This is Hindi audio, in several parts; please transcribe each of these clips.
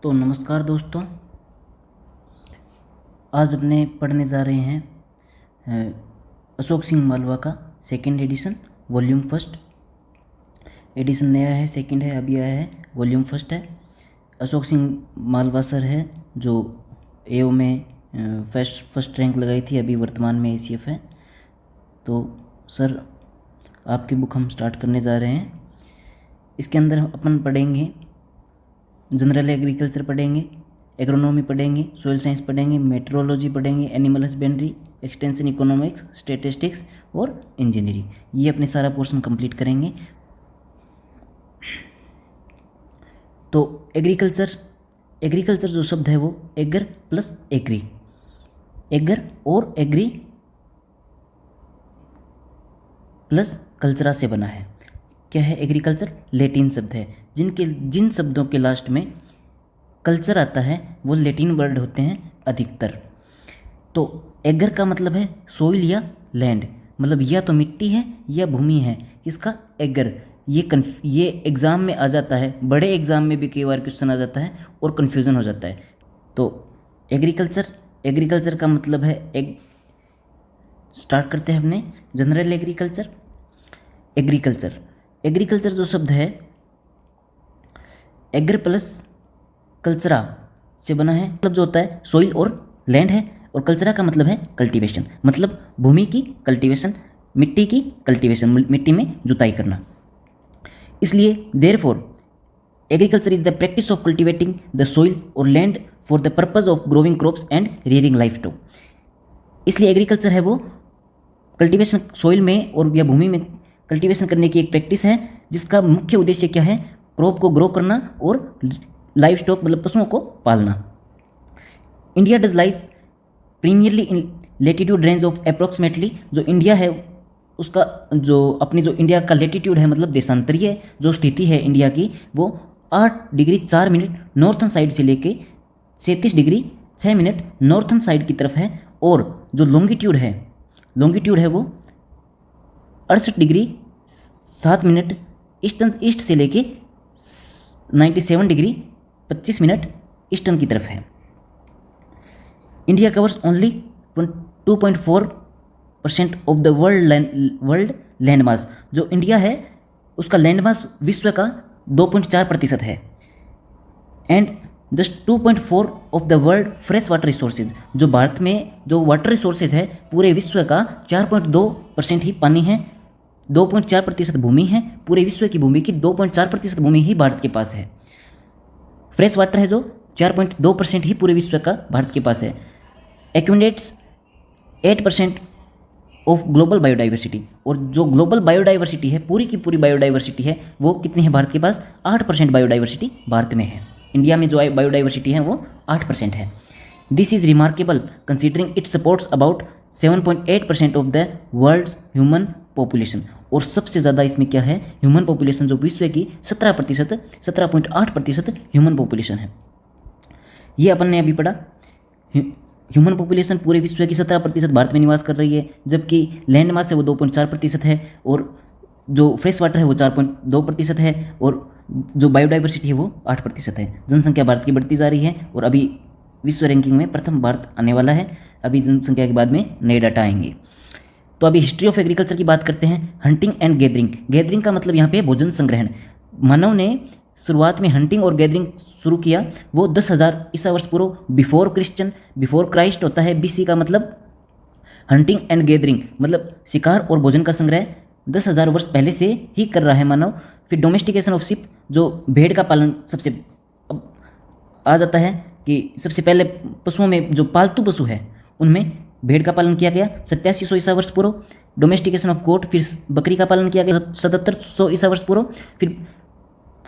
तो नमस्कार दोस्तों, आज अपने पढ़ने जा रहे हैं अशोक सिंह मालवा का second edition, volume first. Edition नया है, सेकंड है, अभी आया है, वॉल्यूम फर्स्ट है। अशोक सिंह मालवा सर है जो एओ में फर्स्ट रैंक लगाई थी, अभी वर्तमान में एसीएफ है। तो सर आपकी बुक हम स्टार्ट करने जा रहे हैं। इसके अंदर अपन पढ़ेंगे जनरल एग्रीकल्चर पढ़ेंगे, एग्रोनॉमी पढ़ेंगे, सोयल साइंस पढ़ेंगे, मेट्रोलॉजी पढ़ेंगे, animal husbandry, extension economics, statistics और इंजीनियरिंग। ये अपने सारा पोर्शन कंप्लीट करेंगे। तो एग्रीकल्चर जो शब्द है वो एगर प्लस एग्री, एगर और एग्री प्लस कल्चरा से बना है। क्या है एग्रीकल्चर? लैटिन शब्द है। जिन शब्दों के लास्ट में कल्चर आता है वो लैटिन वर्ड होते हैं अधिकतर। तो एगर का मतलब है सोइल या लैंड, मतलब या तो मिट्टी है या भूमि है, इसका एगर। ये एग्ज़ाम में आ जाता है, बड़े एग्ज़ाम में भी कई बार क्वेश्चन आ जाता है और कन्फ्यूज़न हो जाता है। तो एग्रीकल्चर का मतलब है स्टार्ट करते हैं अपने जनरल एग्रीकल्चर जो शब्द है एगर प्लस कल्चरा से बना है। मतलब जो होता है सोइल और लैंड है, और कल्चरा का मतलब है कल्टीवेशन, मतलब भूमि की कल्टीवेशन, मिट्टी की कल्टीवेशन, मिट्टी में जुताई करना। इसलिए therefore agriculture is the practice of cultivating the soil और land for the purpose of growing crops and rearing livestock. इसलिए एग्रीकल्चर है वो कल्टीवेशन, सोइल में और या भूमि में कल्टीवेशन करने की एक प्रैक्टिस है, जिसका मुख्य उद्देश्य क्या है? क्रॉप को ग्रो करना और लाइफ स्टॉक मतलब पशुओं को पालना। India does lies primarily in latitude range of approximately, जो इंडिया है उसका जो इंडिया का लेटीट्यूड है, मतलब देशांतरीय जो स्थिति है इंडिया की, वो 8 डिग्री 4 मिनट नॉर्थन साइड से लेके 37 डिग्री 6 मिनट नॉर्थन साइड की तरफ है। और जो लॉन्गिट्यूड है वो 68 डिग्री 7 मिनट ईस्ट से लेके 97 डिग्री 25 मिनट ईस्टर्न की तरफ है। India covers only 2.4% of the world land mass. जो इंडिया है उसका लैंड मास विश्व का 2.4% है। And just 2.4 of the world fresh water resources. जो भारत में जो वाटर रिसोर्सेज है पूरे विश्व का 4.2% ही पानी है, 2.4% भूमि है। पूरे विश्व की भूमि की 2.4% भूमि ही भारत के पास है। फ्रेश वाटर है जो 4.2% ही पूरे विश्व का भारत के पास है। Accumulates 8% of global biodiversity. और जो ग्लोबल बायोडाइवर्सिटी है, पूरी की पूरी बायोडाइवर्सिटी है, वो कितनी है भारत के पास? 8% बायोडाइवर्सिटी भारत में है। इंडिया में जो बायोडाइवर्सिटी है वो 8% है। This is remarkable considering it supports about 7.8% of the world's human population. और सबसे ज़्यादा इसमें क्या है? ह्यूमन पॉपुलेशन जो विश्व की 17.8% ह्यूमन पॉपुलेशन है। ये अपन ने अभी पढ़ा। ह्यूमन पॉपुलेशन पूरे विश्व की 17% भारत में निवास कर रही है, जबकि लैंड मास है वो 2.4% है, और जो फ्रेश वाटर है वो 4.2% है, और जो बायोडाइवर्सिटी है वो 8% है। जनसंख्या भारत की बढ़ती जा रही है और अभी विश्व रैंकिंग में प्रथम भारत आने वाला है। अभी जनसंख्या के बाद में नए डाटा आएंगे। तो अभी हिस्ट्री ऑफ एग्रीकल्चर की बात करते हैं। हंटिंग एंड गैदरिंग का मतलब यहाँ पे भोजन संग्रहण। मानव ने शुरुआत में हंटिंग और गैदरिंग शुरू किया, वो 10,000 ईसा वर्ष पूर्व बिफोर क्राइस्ट होता है। बीसी का मतलब हंटिंग एंड गैदरिंग मतलब शिकार और भोजन का संग्रह 10,000 वर्ष पहले से ही कर रहा है मानव। फिर डोमेस्टिकेशन ऑफ शिप, जो भेड़ का पालन सबसे अब आ जाता है कि सबसे पहले पशुओं में जो पालतू पशु है उनमें भेड़ का पालन किया गया 8700 ईसा वर्ष पूर्व। डोमेस्टिकेशन ऑफ गोट, फिर बकरी का पालन किया गया 7700 ईसा वर्ष पूर्व।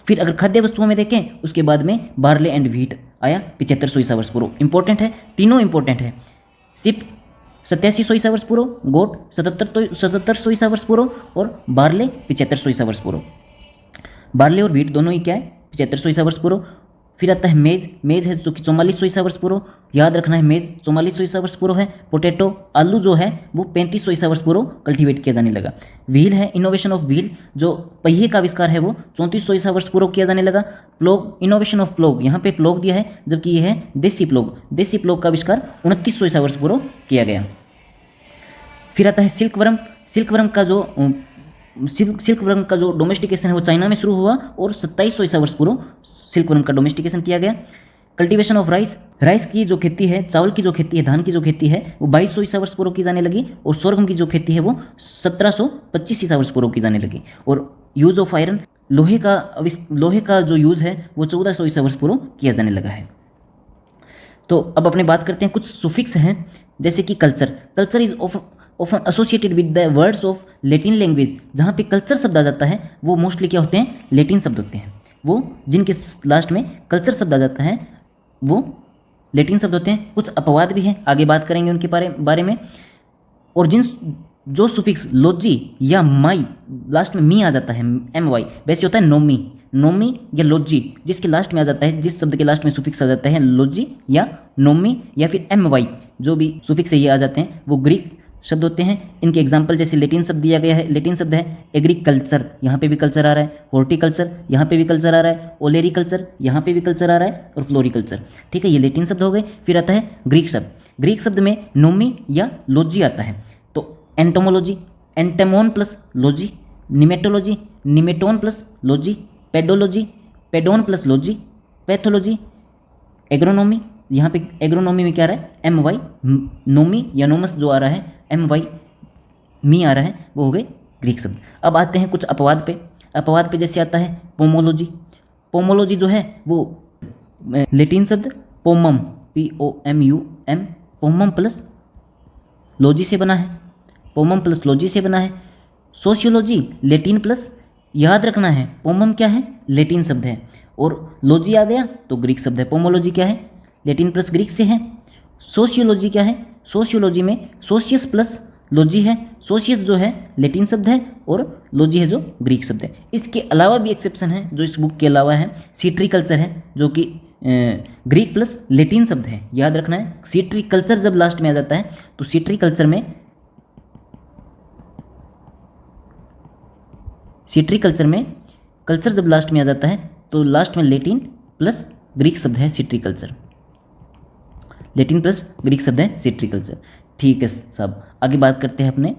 फिर अगर खाद्य वस्तुओं में देखें उसके बाद में बार्ले एंड व्हीट आया 7500 ईसा वर्ष पूर्व। इंपॉर्टेंट है, तीनों इंपॉर्टेंट है। शिप 8700 ईसा वर्ष पूर्व, गोट 7700 ईसा वर्ष पूर्व, और बार्ले 7500 ईसा वर्ष पूर्व। बार्ले और व्हीट दोनों ही क्या है? 7500 ईसा वर्ष पूर्व। फिर आता है मेज, मेज है जो कि 4400 ईसा वर्ष पूर्व, याद रखना है मेज 4400 ईसा वर्ष पूर्व है। पोटैटो, आलू जो है वो 3500 ईसा वर्ष पूर्व कल्टीवेट किया जाने लगा। व्हील है, इनोवेशन ऑफ व्हील, जो पहिए का आविष्कार है वो 3400 ईसा वर्ष पूर्व किया जाने लगा। प्लोग, इनोवेशन ऑफ प्लोग, यहाँ पे प्लोग दिया है जबकि ये है देसी प्लोग, देसी प्लोग का आविष्कार 2900 ईसा वर्ष पूर्व किया गया। फिर आता है सिल्कवर्म, सिल्कवर्म का जो डोमेस्टिकेशन है वो चाइना में शुरू हुआ और 2700 ईसा वर्ष पूर्व सिल्कवर्म का डोमेस्टिकेशन किया गया। कल्टीवेशन ऑफ राइस, राइस की जो खेती है, चावल की जो खेती है, धान की जो खेती है वो 2200 ईसा वर्ष पूर्व की जाने लगी और सोरगम की जो खेती है वो 1725 ईसा वर्ष पूर्व की जाने लगी। और यूज ऑफ आयरन, लोहे का जो यूज़ है वो 1400 ईसा वर्ष पूर्व किया जाने लगा है। तो अब अपने बात करते हैं कुछ सुफिक्स हैं, जैसे कि culture, culture is often associated with the words of Latin language. जहाँ पे कल्चर शब्द आ जाता है वो मोस्टली क्या होते हैं, लेटिन शब्द होते हैं। वो जिनके लास्ट में कल्चर शब्द आ जाता है वो लेटिन शब्द होते हैं। कुछ अपवाद भी हैं, आगे बात करेंगे उनके बारे में। और जो सुफिक्स लोजी या माई, लास्ट में मी आ जाता है, एम वाई, वैसे होता है नोमी, नोमी या लोजी, जिसके लास्ट में आ जाता है, जिस शब्द के लास्ट में सुफिक्स आ जाता है लोजी या नोमी या फिर एम वाई, जो भी सुफिक्स ये आ जाते हैं वो ग्रीक शब्द होते हैं। इनके एग्जाम्पल जैसे लेटिन शब्द दिया गया है, लेटिन शब्द है एग्रीकल्चर, यहाँ पे भी कल्चर आ रहा है, हॉर्टिकल्चर यहाँ पे भी कल्चर आ रहा है, ओलेरिकल्चर यहाँ पे भी कल्चर आ रहा है और फ्लोरिकल्चर। ठीक है, ये लेटिन शब्द हो गए। फिर आता है ग्रीक शब्द, ग्रीक शब्द में नोमी या लोजी आता है। तो entomology, entomon plus logy, nematology, nematon plus logy, pedology, pedon plus logy, pathology, agronomy, यहाँ पे एग्रोनॉमी में क्या आ रहा है, एम वाई, नोमी या नोमस जो आ रहा है, एम वाई मी आ रहा है, वो हो गए ग्रीक शब्द। अब आते हैं कुछ अपवाद पे, अपवाद पे जैसे आता है पोमोलॉजी, पोमोलॉजी जो है वो लेटिन शब्द पोमम, POMUM, पोमम प्लस लॉजी से बना है, पोमम प्लस लॉजी से बना है। सोशियोलॉजी लेटिन प्लस, याद रखना है पोमम क्या है, लेटिन शब्द है, और लॉजी आ गया तो ग्रीक शब्द है। पोमोलॉजी क्या है, लेटिन प्लस ग्रीक से है। सोशियोलॉजी क्या है, सोशियोलॉजी में सोशियस प्लस लॉजी है, सोशियस जो है लेटिन शब्द है और लॉजी है जो ग्रीक शब्द है। इसके अलावा भी एक्सेप्शन है जो इस बुक के अलावा है, सीट्रिकल्चर है जो कि ग्रीक प्लस लेटिन शब्द है, याद रखना है। सीट्रिकल्चर जब लास्ट में आ जाता है तो सीट्रिकल्चर में कल्चर जब लास्ट में आ जाता है तो लास्ट में लेटिन प्लस ग्रीक शब्द है सीट्रिकल्चर, लेटिन प्लस ग्रीक शब्द है सीट्रिकल्चर। ठीक है साहब, आगे बात करते हैं अपने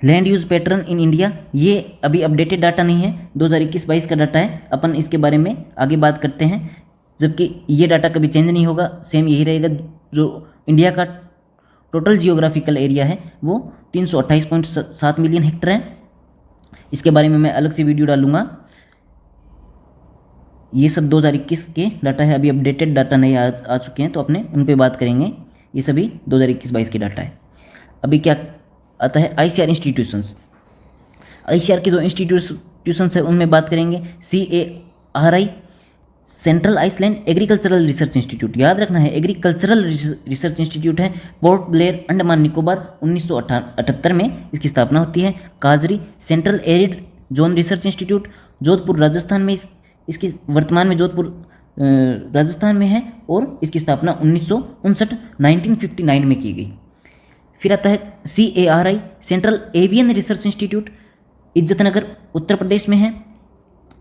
land use pattern in India. ये अभी अपडेटेड डाटा नहीं है, 2021-22 का डाटा है, अपन इसके बारे में आगे बात करते हैं, जबकि ये डाटा कभी चेंज नहीं होगा, सेम यही रहेगा। जो इंडिया का टोटल जियोग्राफिकल एरिया है वो 328.7 मिलियन हेक्टेयर है। इसके बारे में मैं अलग से वीडियो डालूंगा। ये सब 2021 के डाटा है, अभी अपडेटेड डाटा नहीं आ चुके हैं तो अपने उन पे बात करेंगे। ये सभी 2021-22 के डाटा है। अभी क्या आता है, ICR इंस्टीट्यूशंस, ICR के जो इंस्टीट्यूशंस है उनमें बात करेंगे। CARI, central island agricultural research institute, याद रखना है एग्रीकल्चरल रिसर्च इंस्टीट्यूट है। पोर्ट ब्लेयर, अंडमान निकोबार, 1978 में इसकी स्थापना होती है। काजरी, central arid zone research institute, Jodhpur Rajasthan में इसकी वर्तमान में जोधपुर राजस्थान में है और इसकी स्थापना 1959 में की गई। फिर आता है CARI, central avian research institute, Izzatnagar Uttar Pradesh में है।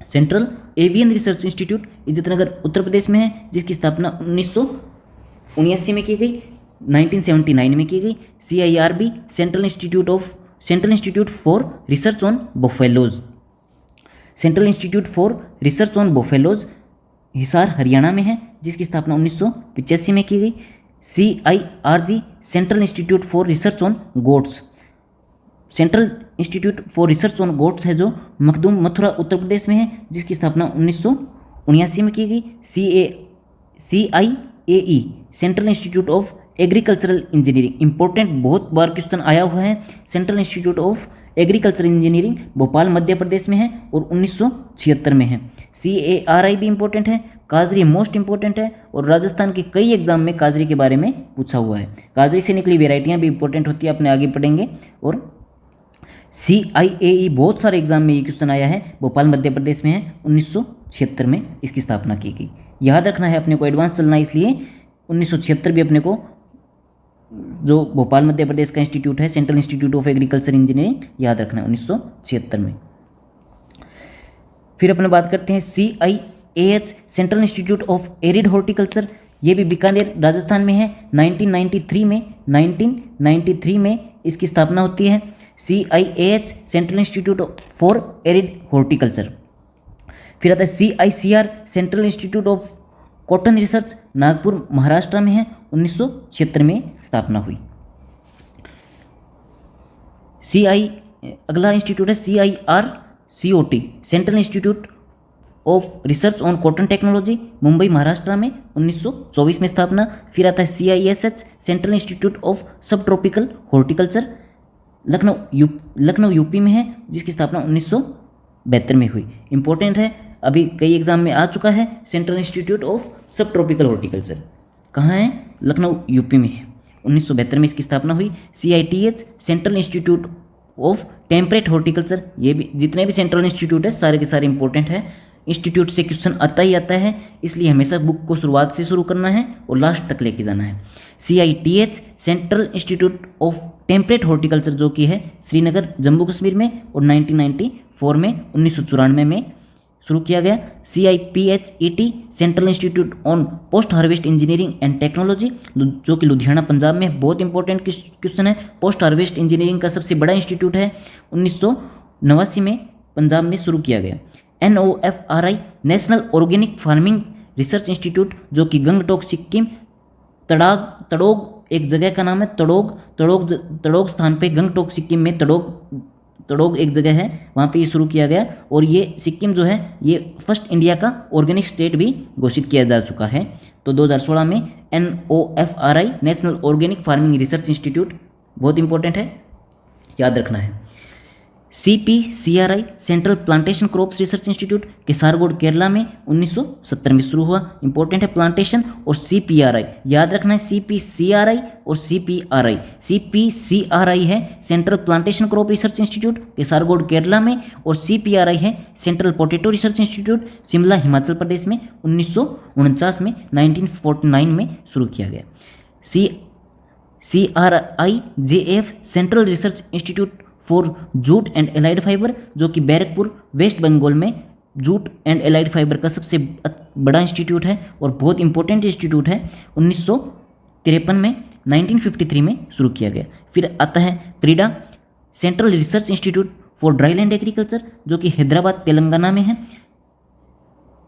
Central avian research institute Izzatnagar Uttar Pradesh में है, जिसकी स्थापना 1979 में की गई, 1979 में की गई। CIRB, central institute for research on buffaloes, central institute for research on buffaloes Hisar Haryana में है, जिसकी स्थापना 1985 में की गई। CIRG, central institute for research on goats, central institute for research on goats है जो मखदूम मथुरा उत्तर प्रदेश में है, जिसकी स्थापना 1979 में की गई। CIAE, central institute of agricultural engineering, important, बहुत बार क्वेश्चन आया हुआ है। Central institute of agriculture engineering Bhopal Madhya Pradesh में है और 1976 में है। CARI भी इंपॉर्टेंट है। काजरी मोस्ट इंपॉर्टेंट है और राजस्थान के कई एग्जाम में काजरी के बारे में पूछा हुआ है। काजरी से निकली वेराइटियाँ भी इंपॉर्टेंट होती है, अपने आगे पढ़ेंगे। और CIAE बहुत सारे एग्जाम में ये क्वेश्चन आया है, भोपाल मध्य प्रदेश में है, 1976 में इसकी स्थापना की गई। याद रखना है अपने को, एडवांस चलना है, इसलिए 1976 भी अपने को जो भोपाल मध्य प्रदेश का इंस्टीट्यूट है, central institute of agriculture engineering, याद रखना है 1976 में। फिर अपन बात करते हैं CIAH central institute of arid horticulture. ये भी बीकानेर राजस्थान में है। 1993 में इसकी स्थापना होती है। CIAH central institute for arid horticulture. फिर आता है CICR central institute of cotton research, Nagpur Maharashtra में है। 1976 में स्थापना हुई। अगला इंस्टीट्यूट है CIRCOT central institute of research on cotton technology, Mumbai Maharashtra में। 1924 में स्थापना। फिर आता है CISH सेंट्रल इंस्टीट्यूट ऑफ सब ट्रॉपिकल हॉर्टिकल्चर, लखनऊ यूपी में है, जिसकी स्थापना 1972 में हुई। इंपॉर्टेंट है, अभी कई एग्जाम में आ चुका है। सेंट्रल इंस्टीट्यूट ऑफ सब ट्रॉपिकल हॉर्टिकल्चर कहाँ है? लखनऊ यूपी में है। 1972 में इसकी स्थापना हुई। CITH central institute of temperate horticulture. ये भी जितने भी सेंट्रल इंस्टीट्यूट है सारे के सारे इंपॉर्टेंट है। इंस्टीट्यूट से क्वेश्चन आता ही आता है, इसलिए हमेशा बुक को शुरुआत से शुरू करना है और लास्ट तक लेके जाना है। CITH central institute of temperate horticulture, जो कि है श्रीनगर जम्मू कश्मीर में, और 1994 में 1994 में शुरू किया गया। CIPHET central institute on post harvest engineering and technology, जो कि लुधियाना पंजाब में। बहुत इंपॉर्टेंट क्वेश्चन है। पोस्ट हार्वेस्ट इंजीनियरिंग का सबसे बड़ा इंस्टीट्यूट है। 1989 में पंजाब में शुरू किया गया। NOFRI national organic farming research institute, जो कि गंगटोक सिक्किम, तड़ोग एक जगह का नाम है। तड़ोग स्थान पे गंगटोक सिक्किम में तड़ोग एक जगह है, वहाँ पे ये शुरू किया गया। और ये सिक्किम जो है ये फर्स्ट इंडिया का ऑर्गेनिक स्टेट भी घोषित किया जा चुका है। तो 2016 में NOFRI national organic farming research institute बहुत इंपॉर्टेंट है, याद रखना है। CPCRI central plantation crops research institute, Kasaragod Kerala में, 1970 में शुरू हुआ। इंपॉर्टेंट है प्लांटेशन। और CPRI याद रखना है, CPCRI और CPRI। CPCRI है central plantation crop research institute, Kasaragod Kerala में, और CPRI है central potato research institute, Shimla Himachal Pradesh में। 1949 में 1949 में शुरू किया गया। CRIJF central research institute for jute and allied fibre, जो कि बैरकपुर वेस्ट बंगाल में जूट एंड एलाइड फाइबर का सबसे बड़ा इंस्टीट्यूट है और बहुत इंपॉर्टेंट इंस्टीट्यूट है। 1953 में 1953 में शुरू किया गया। फिर आता है CRIDA central research institute for dryland agriculture, जो कि हैदराबाद तेलंगाना में है।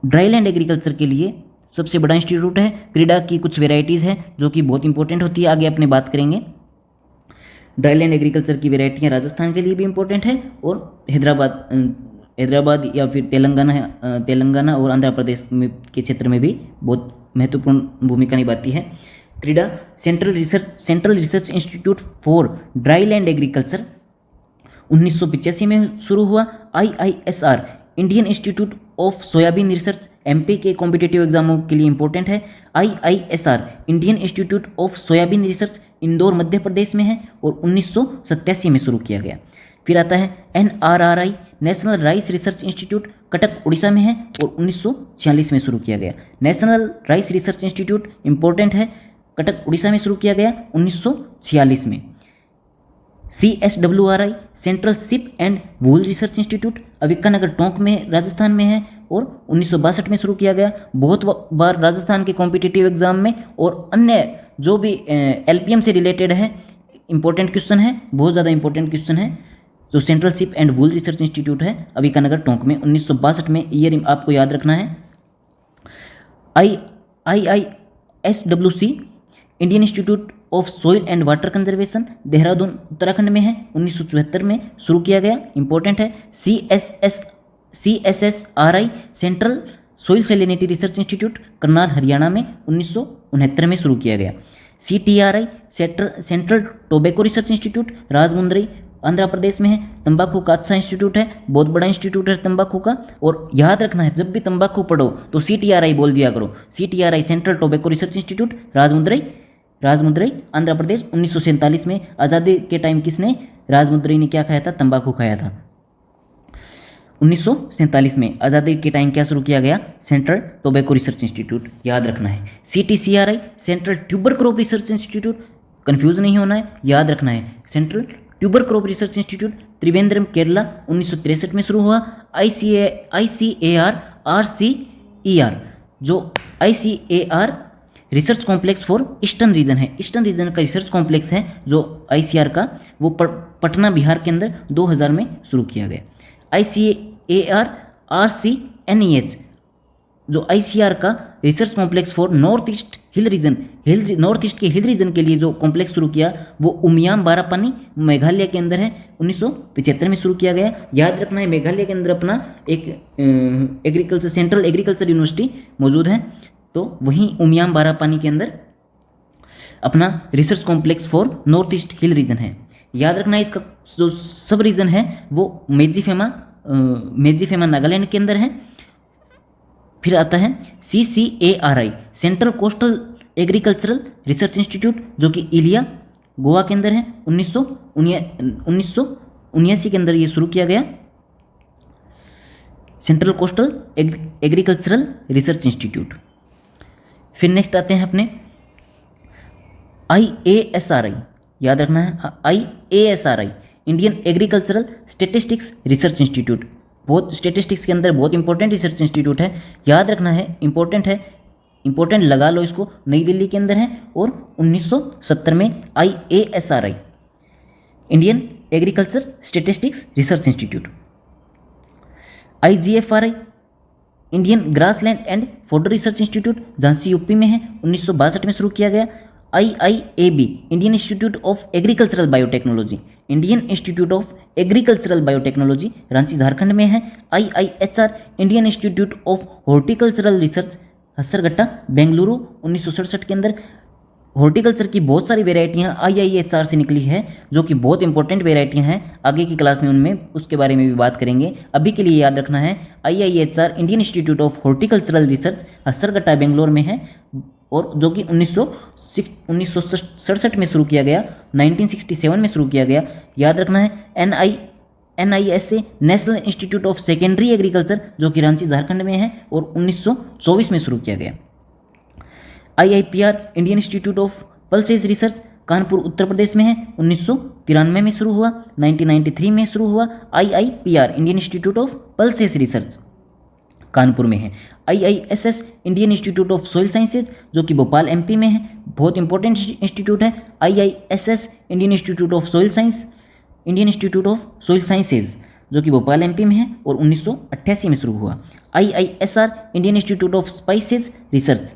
ड्राईलैंड एग्रीकल्चर के लिए सबसे बड़ा इंस्टीट्यूट है। क्रीडा की कुछ वेराइटीज़ है जो कि बहुत इंपॉर्टेंट होती है, आगे अपने बात करेंगे। ड्राईलैंड एग्रीकल्चर की वेराइटियाँ राजस्थान के लिए भी इंपॉर्टेंट है, और हैदराबाद या फिर तेलंगाना और आंध्र प्रदेश के क्षेत्र में भी बहुत महत्वपूर्ण भूमिका निभाती है। CRIDA central research institute for dryland agriculture 1985 में शुरू हुआ। IISR Indian institute of soybean research, MP के कॉम्पिटिटिव एग्जामों के लिए इंपॉर्टेंट है। IISR Indian institute of soybean research Indore Madhya Pradesh में है और 1987 में शुरू किया गया। फिर आता है NRRI national rice research institute, Cuttack Orissa में है और 1946 में शुरू किया गया। National rice research institute important है, कटक उड़ीसा में शुरू किया गया 1946 में। CSWRI central sheep and wool research institute, Avika Tonk में राजस्थान में है और 1962 में शुरू किया गया। बहुत बार राजस्थान के कॉम्पिटिटिव एग्जाम में और अन्य जो भी LPM से रिलेटेड है इंपॉर्टेंट क्वेश्चन है, बहुत ज़्यादा इंपॉर्टेंट क्वेश्चन है। जो central sheep and wool research institute है अविक्का टोंक में, 1962 में, ईयर आपको याद रखना है। IISWC Indian institute of soil and water conservation, Dehradun Uttarakhand में है, 1974 में शुरू किया गया, इंपॉर्टेंट है। CSSRI central soil salinity research institute, Karnal Haryana में, 1969 में शुरू किया गया। CTRI central tobacco research institute, Rajahmundry Andhra Pradesh में है। तंबाकू का अच्छा इंस्टीट्यूट है, बहुत बड़ा इंस्टीट्यूट है तंबाकू का, और याद रखना है जब भी तंबाकू पढ़ो तो CTRI बोल दिया करो। CTRI central tobacco research institute, Rajahmundry Andhra Pradesh. 1947 में आज़ादी के टाइम किसने, राजमुंदरी ने क्या खाया था, तंबाकू खाया था। 1947 में आज़ादी के टाइम क्या शुरू किया गया? सेंट्रल टोबैको रिसर्च इंस्टीट्यूट, याद रखना है। CTCRI central tuber crop research institute, confuse नहीं होना है, याद रखना है। Central tuber crop research institute Trivandrum Kerala 1963 में शुरू हुआ। ICAR RCER जो ICAR research complex for eastern region है, ईस्टर्न रीजन का रिसर्च कॉम्प्लेक्स है जो ICR का, वो पटना बिहार के अंदर 2000 में शुरू किया गया। ICAR RCNEH जो ICR का research complex for north east hill region, north east के हिल रीजन के लिए जो कॉम्प्लेक्स शुरू किया वो उमियाम बारापानी मेघालय के अंदर है, 1975 में शुरू किया गया। याद रखना है मेघालय के अंदर अपना एक एग्रीकल्चर, सेंट्रल एग्रीकल्चर यूनिवर्सिटी मौजूद है, तो वहीं उमियाम बारापानी के अंदर अपना research complex for north east hill region है। याद रखना है इसका जो सब रीजन है वो मेजिफेमा नागालैंड के अंदर है। फिर आता है CCARI central coastal agricultural research institute जो कि इलिया गोवा के अंदर है, 1979 के अंदर ये शुरू किया गया। Central coastal agricultural research institute. फिर नेक्स्ट आते हैं अपने IASRI, याद रखना है IASRI Indian agricultural statistics research institute, बहुत स्टेटिस्टिक्स के अंदर बहुत इंपॉर्टेंट रिसर्च इंस्टीट्यूट है, याद रखना है, इंपॉर्टेंट है, इंपॉर्टेंट लगा लो इसको, नई दिल्ली के अंदर है। और 1970 में IASRI Indian agriculture statistics research institute. IGFRI Indian grassland and fodder research institute Jhansi UP में है, 1962 में शुरू किया गया। IIAB Indian institute of agricultural biotechnology, Indian institute of agricultural biotechnology Ranchi Jharkhand में है। IIHR Indian institute of horticultural research Hesaraghatta Bengaluru, 1967 के अंदर। हॉर्टिकल्चर की बहुत सारी वेराइटियाँ IIHR से निकली है जो कि बहुत इंपॉर्टेंट वेराइटियाँ हैं, आगे की क्लास में उनमें उसके बारे में भी बात करेंगे। अभी के लिए याद रखना है IIHR Indian institute of horticultural research Hesaraghatta Bangalore में है, और जो कि 1967 में शुरू किया गया, 1967 में शुरू किया गया। याद रखना है NISA national institute of secondary agriculture जो कि रांची झारखंड में है, और 1924 में शुरू किया गया। IIPR Indian institute of pulses research Kanpur Uttar Pradesh में है, 1993 में शुरू हुआ, 1993 में शुरू हुआ। IIPR Indian institute of pulses research Kanpur में है। IISS Indian institute of soil sciences जो कि भोपाल MP में है, बहुत इंपॉर्टेंट इंस्टीट्यूट है। IISS Indian institute of soil sciences जो कि भोपाल MP में है, और 1988 में शुरू हुआ। IISR Indian institute of spices research,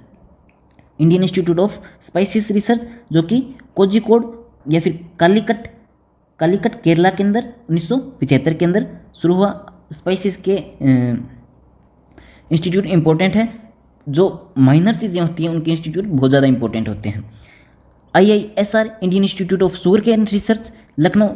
Indian institute of spices research जो कि कोझिकोड या फिर कालीकट केरला के अंदर 1975 के अंदर शुरू हुआ। स्पाइसेस के इंस्टीट्यूट इंपॉर्टेंट है, जो माइनर चीज़ें होती हैं उनके इंस्टीट्यूट बहुत ज़्यादा इंपॉर्टेंट होते हैं। IISR Indian institute of sugar cane research Lucknow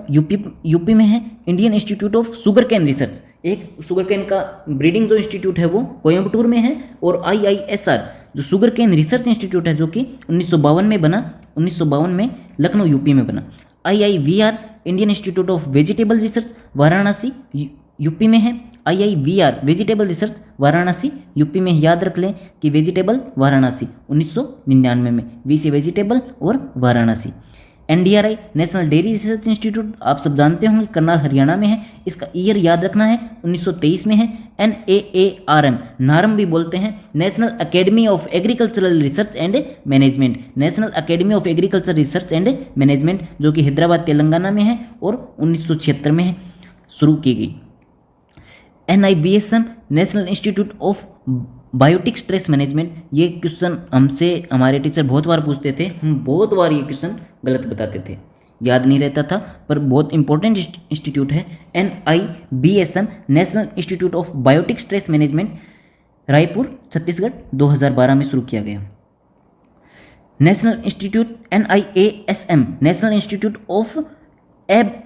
UP में है। Indian institute of sugar cane research, एक शुगर कैन का ब्रीडिंग जो इंस्टीट्यूट है वो कोयम्बटूर में है। और IISR जो शुगर कैन रिसर्च इंस्टीट्यूट है जो कि 1952 में बना, 1952 में लखनऊ यूपी में बना। IIVR Indian institute of vegetable research Varanasi UP में है। IIVR vegetable research Varanasi UP में, याद रख लें कि वेजिटेबल वाराणसी 1999 में, वी से वेजिटेबल और Varanasi. NDRI national dairy research institute आप सब जानते होंगे करनाल हरियाणा में है, इसका ईयर याद रखना है, 1923 में है। NAARM नारम भी बोलते हैं, national academy of agricultural research and management, national academy of agriculture research and management जो कि हैदराबाद तेलंगाना में है, और 1976 में शुरू की गई। NIBSM national institute of biotic stress management, ये क्वेश्चन हमसे हमारे टीचर बहुत बार पूछते थे, हम बहुत बार ये क्वेश्चन गलत बताते थे, याद नहीं रहता था, पर बहुत इंपॉर्टेंट इंस्टीट्यूट है। NIBSM national institute of biotic stress management Raipur Chhattisgarh 2012 में शुरू किया गया। National institute NIASM national institute of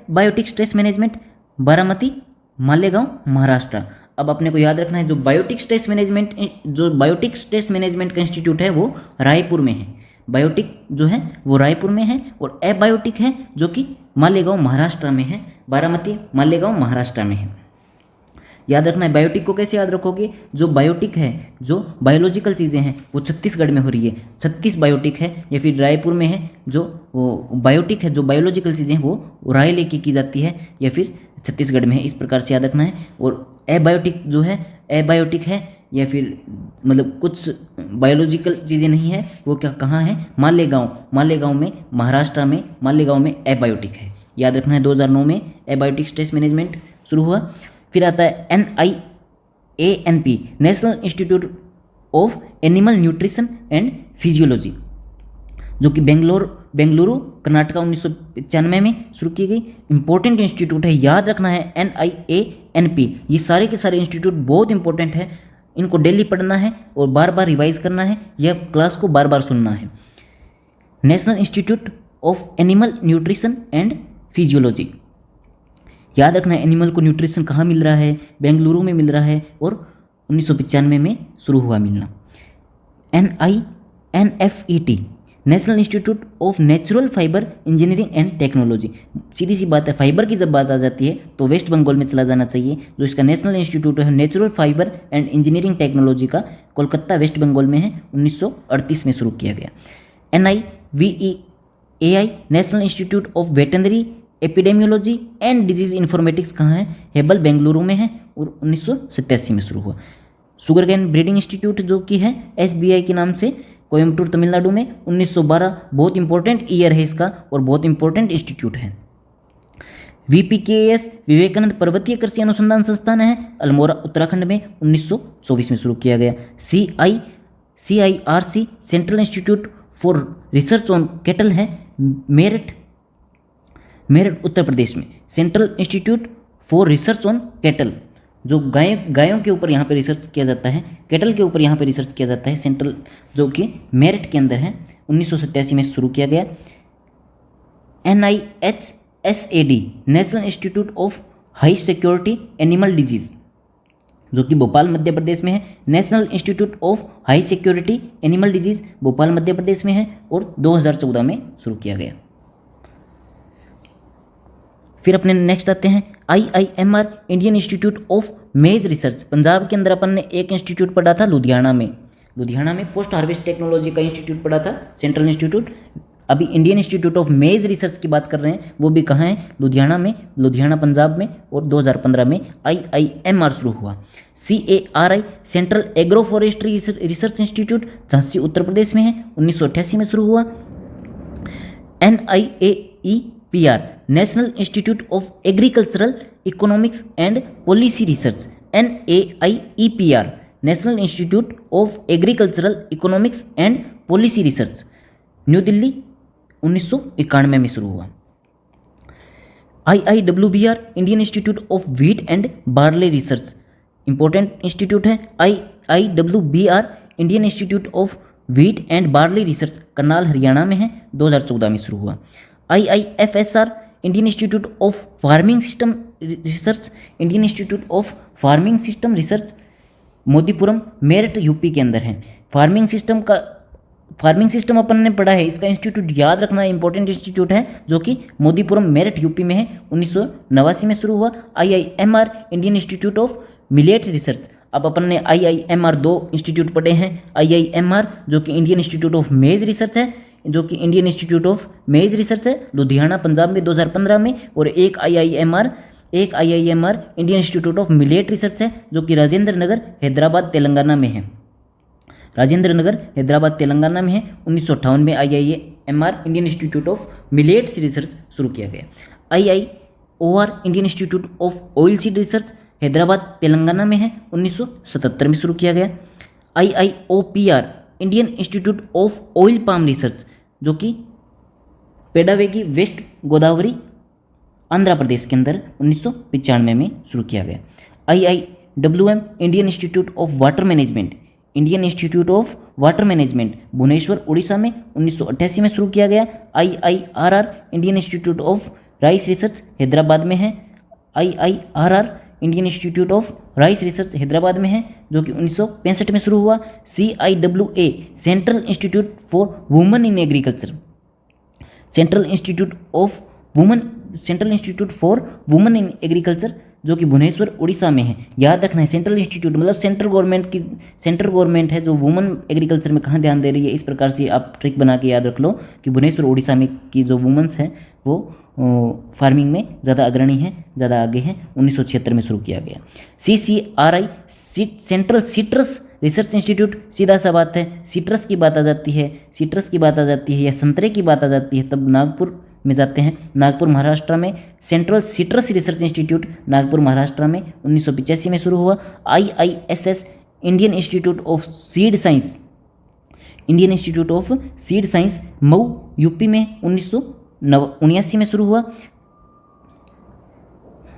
biotic stress management Baramati Malegaon Maharashtra. अब अपने को याद रखना है जो बायोटिक स्ट्रेस मैनेजमेंट का इंस्टीट्यूट है वो रायपुर में है, बायोटिक जो है वो रायपुर में है, और एबायोटिक है जो कि मालेगांव महाराष्ट्र में है, बारामती मालेगांव महाराष्ट्र में है। याद रखना है। बायोटिक को कैसे याद रखोगे, जो बायोटिक है, जो बायोलॉजिकल चीज़ें हैं वो छत्तीसगढ़ में हो रही है, 36 बायोटिक है, या फिर रायपुर में है जो वो बायोटिक है, जो बायोलॉजिकल चीज़ें वो राय लेके की जाती है, या फिर छत्तीसगढ़ में है। इस प्रकार से याद रखना है। और एबायोटिक जो है, एबायोटिक है या फिर मतलब कुछ बायोलॉजिकल चीज़ें नहीं है, वो क्या कहाँ है, मालेगांव में, महाराष्ट्र में मालेगांव में एबायोटिक है। याद रखना है। 2009 में एबायोटिक स्ट्रेस मैनेजमेंट शुरू हुआ। फिर आता है NIANP, national institute of animal nutrition and physiology, जो कि बेंगलुरु कर्नाटका 1995 में शुरू की गई इंपॉर्टेंट इंस्टीट्यूट है। याद रखना है NIANP। ये सारे के सारे इंस्टीट्यूट बहुत इंपॉर्टेंट है, इनको डेली पढ़ना है और बार बार रिवाइज करना है, यह क्लास को बार बार सुनना है। National institute of animal nutrition and physiology, याद रखना है। एनिमल को न्यूट्रिशन कहाँ मिल रहा है, बेंगलुरु में मिल रहा है और 1995 में शुरू हुआ मिलना। NINFET, national institute of natural fibre engineering and technology. सीधी सी बात है, फाइबर की जब बात आ जाती है तो वेस्ट बंगाल में चला जाना चाहिए। जो इसका नेशनल इंस्टीट्यूट है natural fibre and engineering technology का, कोलकाता वेस्ट बंगाल में है, 1938 में शुरू किया गया। NIVEAI, national institute of veterinary epidemiology and disease informatics कहाँ है, हेबल बेंगलुरु में है और 1987 में शुरू हुआ। शुगर कैन ब्रीडिंग इंस्टीट्यूट जो कि है SBI के नाम से, कोयम्बटूर तमिलनाडु में, 1912, बहुत इंपॉर्टेंट ईयर है इसका और बहुत इंपॉर्टेंट इंस्टीट्यूट है। VPKS, विवेकानंद पर्वतीय कृषि अनुसंधान संस्थान है, अल्मोड़ा उत्तराखंड में, 1924 में शुरू किया गया। CIRC, central institute for research on cattle है, मेरठ उत्तर प्रदेश में, central institute for research on cattle, जो गायों के ऊपर यहाँ पे रिसर्च किया जाता है, कैटल के ऊपर यहाँ पे रिसर्च किया जाता है, सेंट्रल जो कि मेरठ के अंदर है, 1987 में शुरू किया गया। NIHSAD, national institute of high security animal disease, जो कि भोपाल मध्य प्रदेश में है, national institute of high security animal disease Bhopal Madhya Pradesh में है और 2014 में शुरू किया गया। फिर अपने नेक्स्ट आते हैं IIMR, इंडियन इंस्टीट्यूट ऑफ मेज रिसर्च। पंजाब के अंदर अपन ने एक इंस्टीट्यूट पढ़ा था लुधियाना में पोस्ट हार्वेस्ट टेक्नोलॉजी का इंस्टीट्यूट पढ़ा था, सेंट्रल इंस्टीट्यूट। अभी इंडियन इंस्टीट्यूट ऑफ मेज रिसर्च की बात कर रहे हैं, वो भी कहाँ है, लुधियाना में, लुधियाना पंजाब में, और 2015 में IIMR शुरू हुआ। CARI, central agro forestry research institute, Jhansi Uttar Pradesh में है, 1988 में शुरू हुआ। NIAEPR, national institute of agricultural economics and policy research, NAIEPR, national institute of agricultural economics and policy research, New Delhi, 1991 में शुरू हुआ। IIWBR, Indian institute of wheat and barley research, important institute है। IIWBR, Indian institute of wheat and barley research, Karnal Haryana में है, 2014 में शुरू हुआ। IIFSR, Indian institute of farming system research, Indian institute of farming system research, Modipuram, Meerut, UP के अंदर है। फार्मिंग सिस्टम अपन ने पढ़ा है, इसका इंस्टीट्यूट याद रखना इंपॉर्टेंट इंस्टीट्यूट है, जो कि मोदीपुरम, मेरठ, यूपी में है, 1989 में शुरू हुआ। IIMR, Indian institute of millets research. अब अपन ने IIMR 2 इंस्टीट्यूट पढ़े हैं, IIMR जो कि इंडियन इंस्टीट्यूट ऑफ मेज रिसर्च है, लुधियाना पंजाब में 2015 में, और एक IIMR Indian institute of millet research है, जो कि राजेंद्र नगर हैदराबाद तेलंगाना में है, 1958 में IIMR Indian institute of millets research शुरू किया गया। IIOR, Indian institute of oil seed research, Hyderabad Telangana में है, 1977 में शुरू किया गया। IIOPR, Indian institute of oil palm research, जो कि पेडावेगी, वेस्ट गोदावरी, आंध्र प्रदेश के अंदर, 1995 में शुरू किया गया। IIWM, Indian institute of water management, Bhubaneswar, Orissa में, 1988 में शुरू किया गया। IIRR, Indian institute of rice research, Hyderabad में है, IIRR Indian institute of rice research Hyderabad में है, जो कि 1965 में शुरू हुआ। CIWA, central institute for women in agriculture, central institute for women in agriculture, जो कि भुवनेश्वर उड़ीसा में है। याद रखना है सेंट्रल इंस्टीट्यूट मतलब सेंट्रल गवर्नमेंट है जो वुमन एग्रीकल्चर में कहाँ ध्यान दे रही है, इस प्रकार से आप ट्रिक बना के याद रख लो कि भुवनेश्वर उड़ीसा में की जो वुमेंस हैं वो फार्मिंग में ज़्यादा अग्रणी है, ज़्यादा आगे हैं। 1976 में शुरू किया गया। CCRI central citrus research institute, सीधा सा बात है, सिट्रस की बात आ जाती है, सिट्रस की बात आ जाती है या संतरे की बात आ जाती है तब नागपुर में जाते हैं। नागपुर महाराष्ट्र में central citrus research institute Nagpur Maharashtra में 1985 में शुरू हुआ। IISS Indian institute of seed science, Indian institute of seed science Mau UP में 1979 में शुरू हुआ,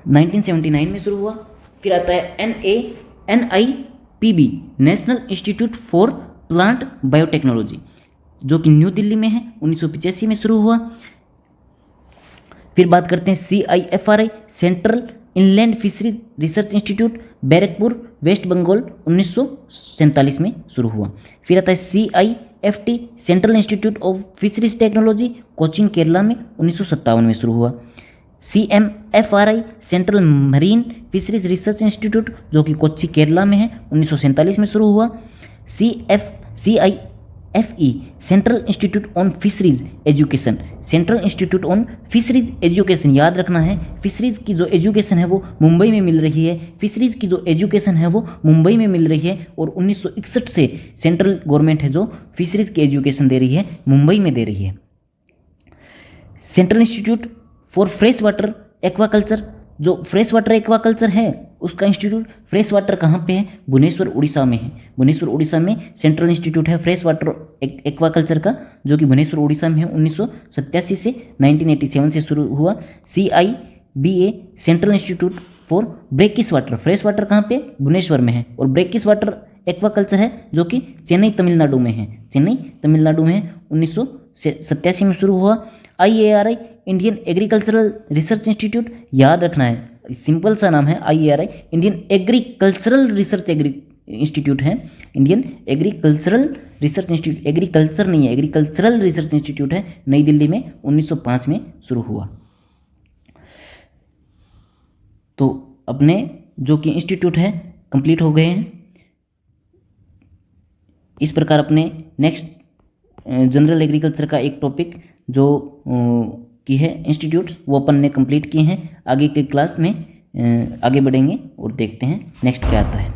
1979 में शुरू हुआ। फिर आता है NIPB national institute for plant biotechnology जो कि न्यू दिल्ली में है, 1985 में शुरू हुआ। फिर बात करते हैं CIFRI central inland fisheries research institute Barrackpore west Bengal, 1947 में शुरू हुआ। फिर आता है CIFT central institute of fisheries technology Cochin Kerala में 1957 में शुरू हुआ। CMFRI central marine fisheries research institute जो कि कोच्चि केरला में है, 1947 में शुरू हुआ। CIFE central institute on fisheries education, central institute on fisheries education, याद रखना है फिशरीज की जो एजुकेशन है वो मुंबई में मिल रही है, फिशरीज की जो एजुकेशन है वो मुंबई में मिल रही है और 1961 से सेंट्रल गवर्नमेंट है जो फिशरीज की एजुकेशन दे रही है, मुंबई में दे रही है। Central institute for fresh water aquaculture, जो फ्रेश वाटर एक्वाकल्चर है उसका इंस्टीट्यूट फ्रेश वाटर कहाँ पे है, भुवनेश्वर उड़ीसा में है। भुवनेश्वर उड़ीसा में सेंट्रल इंस्टीट्यूट है फ्रेश वाटर एक्वाकल्चर का जो कि भुवनेश्वर उड़ीसा में है, 1987 से 1987 से शुरू हुआ। CIBA central institute for brackish water, fresh water कहाँ पे भुवनेश्वर में है और ब्रेकिश वाटर एक्वाकल्चर है जो कि चेन्नई तमिलनाडु में है, चेन्नई तमिलनाडु में है, 1987 में शुरू हुआ। IARI Indian agricultural research institute, याद रखना है सिंपल सा नाम है IARI Indian agricultural research institute है, Indian agricultural research institute, agriculture नहीं है एग्रीकल्चरल रिसर्च इंस्टीट्यूट है, नई दिल्ली में 1905 में शुरू हुआ। तो अपने जो कि इंस्टीट्यूट है कंप्लीट हो गए हैं। इस प्रकार अपने नेक्स्ट जनरल एग्रीकल्चर का एक टॉपिक जो की है इंस्टीट्यूट्स वो अपन ने कंप्लीट किए हैं। आगे के क्लास में आगे बढ़ेंगे और देखते हैं नेक्स्ट क्या आता है।